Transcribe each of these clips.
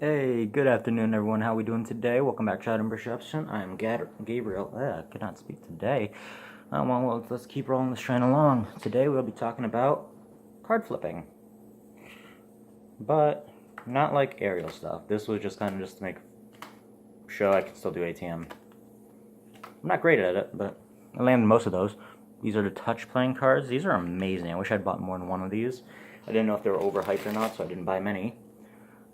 Hey, good afternoon, everyone. How we doing today? Welcome back to Chat and Perception. I'm Gabriel. I cannot speak today. Let's keep rolling this train along. Today we'll be talking about card flipping, but not like aerial stuff. This was just kind of just to make show I can still do ATM. I'm not great at it, but I landed most of those. These are the touch playing cards. These are amazing. I wish I'd bought more than one of these. I didn't know if they were overhyped or not, so I didn't buy many.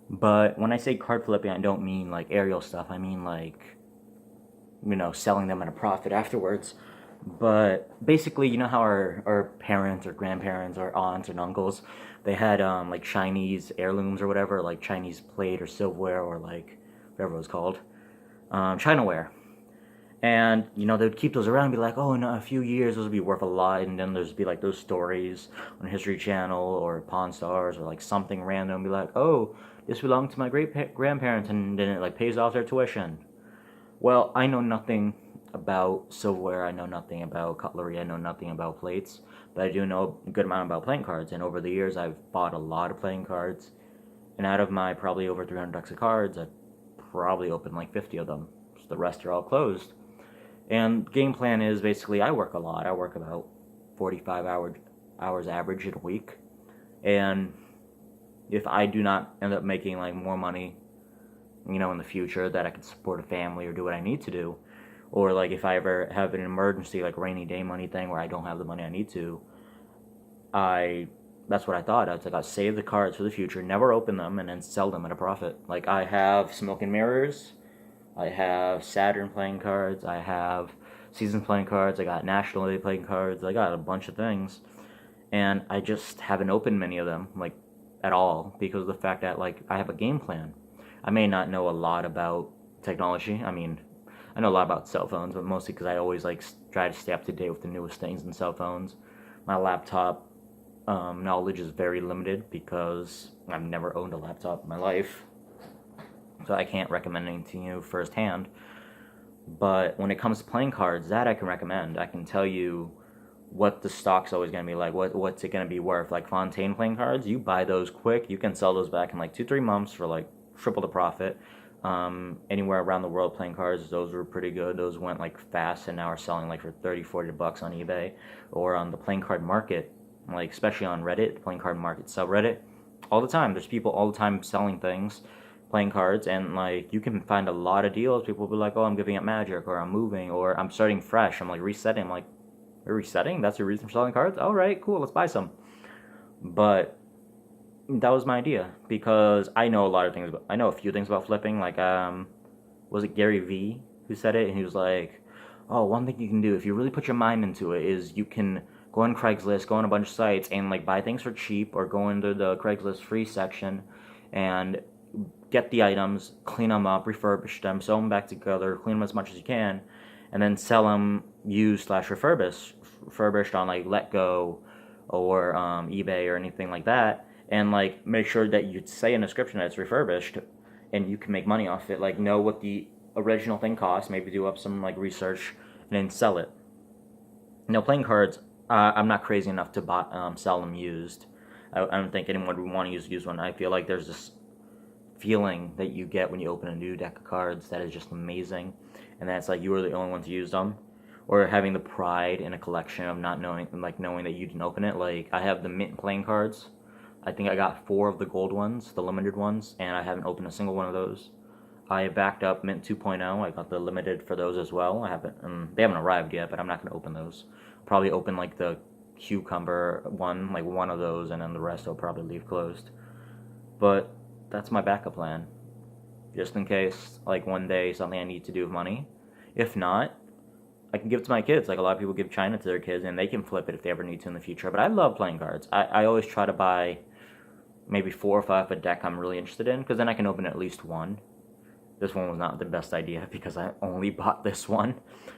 But when I say card flipping, I don't mean like aerial stuff. I mean like, selling them at a profit afterwards. But basically, you know how our parents or grandparents or aunts and uncles, they had like Chinese heirlooms or whatever, like Chinese plate or silverware or like whatever it was called, Chinaware. And they'd keep those around and be like, oh, in a few years those would be worth a lot. And then there's be like those stories on History Channel or Pawn Stars or like something random, be like, oh, this belonged to my great grandparents, and then it like pays off their tuition. Well, I know nothing about silverware. I know nothing about cutlery. I know nothing about plates, but I do know a good amount about playing cards. And over the years, I've bought a lot of playing cards. And out of my probably over 300 decks of cards, I've probably opened like 50 of them. So the rest are all closed. And game plan is basically I work a lot. I work about 45 hours average in a week. And if I do not end up making like more money, in the future that I can support a family or do what I need to do, or like if I ever have an emergency like rainy day money thing where I don't have the money I need to, I that's what I thought. I was like, I'll save the cards for the future, never open them, and then sell them at a profit. Like I have Smoke and Mirrors, I have Saturn playing cards, I have Seasons playing cards, I got National Day playing cards, I got a bunch of things, and I just haven't opened many of them like at all because of the fact that like I have a game plan. I may not know a lot about technology. I mean, I know a lot about cell phones, but mostly because I always like try to stay up to date with the newest things in cell phones. My laptop knowledge is very limited because I've never owned a laptop in my life, so I can't recommend anything to you firsthand. But when it comes to playing cards, that I can recommend. I can tell you what the stock's always going to be like, what's it going to be worth. Like Fontaine playing cards, you buy those quick, you can sell those back in like 2-3 months for like triple the profit. Anywhere around the world playing cards, those were pretty good. Those went like fast and now are selling like for 30-40 bucks on eBay or on the playing card market, like especially on Reddit, the playing card market subreddit. All the time, there's people all the time selling things, playing cards, and like you can find a lot of deals. People will be like, oh, I'm giving up Magic, or I'm moving, or I'm starting fresh, I'm like resetting. I'm like, you're resetting? That's your reason for selling cards? All right, cool, let's buy some. But that was my idea because I know a lot of things. I know a few things about flipping. Like, was it Gary Vee who said it? And he was like, "Oh, one thing you can do if you really put your mind into it is you can go on Craigslist, go on a bunch of sites, and like buy things for cheap, or go into the Craigslist free section, and get the items, clean them up, refurbish them, sew them back together, clean them as much as you can, and then sell them used slash refurbished on like Letgo or eBay or anything like that, and like make sure that you say in the description that it's refurbished, and you can make money off it. Like know what the original thing costs, maybe do up some like research, and then sell it. Playing cards, I'm not crazy enough to sell them used. I don't think anyone would want to use a used one. I feel like there's this feeling that you get when you open a new deck of cards that is just amazing, and that's like you were the only one to use them, or having the pride in a collection of not knowing, like knowing that you didn't open it. Like I have the mint playing cards. I think I got 4 of the gold ones, the limited ones, and I haven't opened a single one of those. I backed up Mint 2.0. I got the limited for those as well. I haven't, they haven't arrived yet, but I'm not going to open those. Probably open like the cucumber one, like one of those, and then the rest I'll probably leave closed. But that's my backup plan, just in case like one day something I need to do with money. If not, I can give it to my kids. Like a lot of people give China to their kids, and they can flip it if they ever need to in the future. But I love playing cards. I always try to buy maybe 4 or 5 a deck I'm really interested in, because then I can open at least one. This one was not the best idea because I only bought this one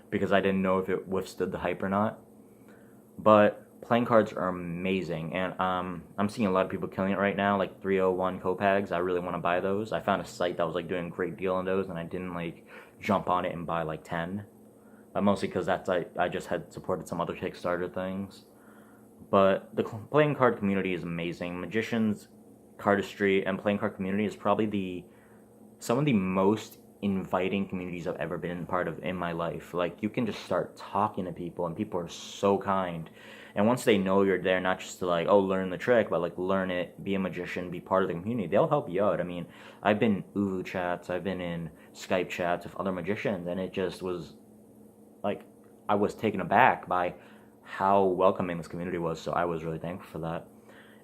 because I didn't know if it withstood the hype or not. But playing cards are amazing, and I'm seeing a lot of people killing it right now, like 301 Copags. I really want to buy those. I found a site that was like doing a great deal on those, and I didn't like jump on it and buy like 10. Mostly because I just had supported some other Kickstarter things. But the playing card community is amazing. Magicians, cardistry, and playing card community is probably the some of the most inviting communities I've ever been part of in my life. Like, you can just start talking to people, and people are so kind. And once they know you're there, not just to like, oh, learn the trick, but like learn it, be a magician, be part of the community, they'll help you out. I mean, I've been Uvu chats, I've been in Skype chats with other magicians, and it just was like, I was taken aback by how welcoming this community was. So I was really thankful for that.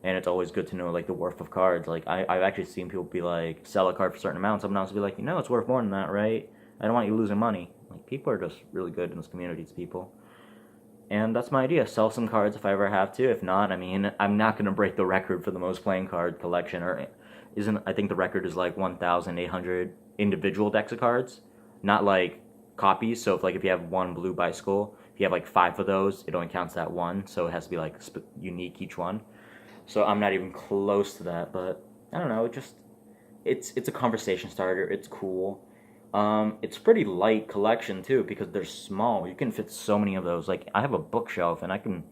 And it's always good to know like the worth of cards. Like, I've actually seen people be like, sell a card for a certain amount. Someone else will be like, it's worth more than that, right? I don't want you losing money. Like, people are just really good in this community. It's people. And that's my idea. Sell some cards if I ever have to. If not, I mean, I'm not going to break the record for the most playing card collection. Or isn't, I think the record is like 1,800 individual decks of cards. Not like copies. So if you have one blue bicycle, if you have like 5 of those, it only counts that one. So it has to be like unique each one. So I'm not even close to that, but I don't know. It's a conversation starter. It's cool. It's pretty light collection too because they're small. You can fit so many of those. Like, I have a bookshelf and I can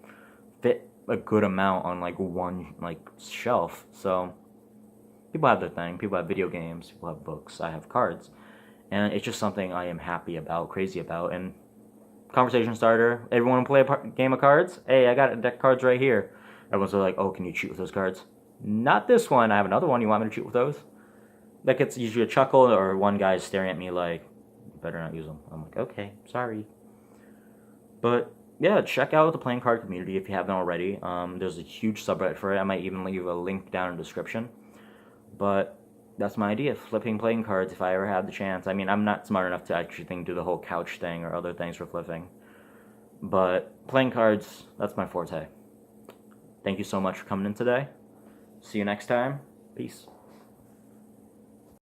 fit a good amount on like one like shelf. So people have their thing. People have video games. People have books. I have cards, and it's just something I am happy about, crazy about. And conversation starter. Everyone play a game of cards? Hey, I got a deck of cards right here. Everyone's like, oh, can you cheat with those cards? Not this one. I have another one. You want me to cheat with those? That gets usually a chuckle, or one guy's staring at me like, you better not use them. I'm like, okay, sorry. But yeah, check out the playing card community if you haven't already. There's a huge subreddit for it. I might even leave a link down in the description. But that's my idea, flipping playing cards if I ever had the chance. I mean, I'm not smart enough to actually do the whole couch thing or other things for flipping. But playing cards, that's my forte. Thank you so much for coming in today. See you next time. Peace.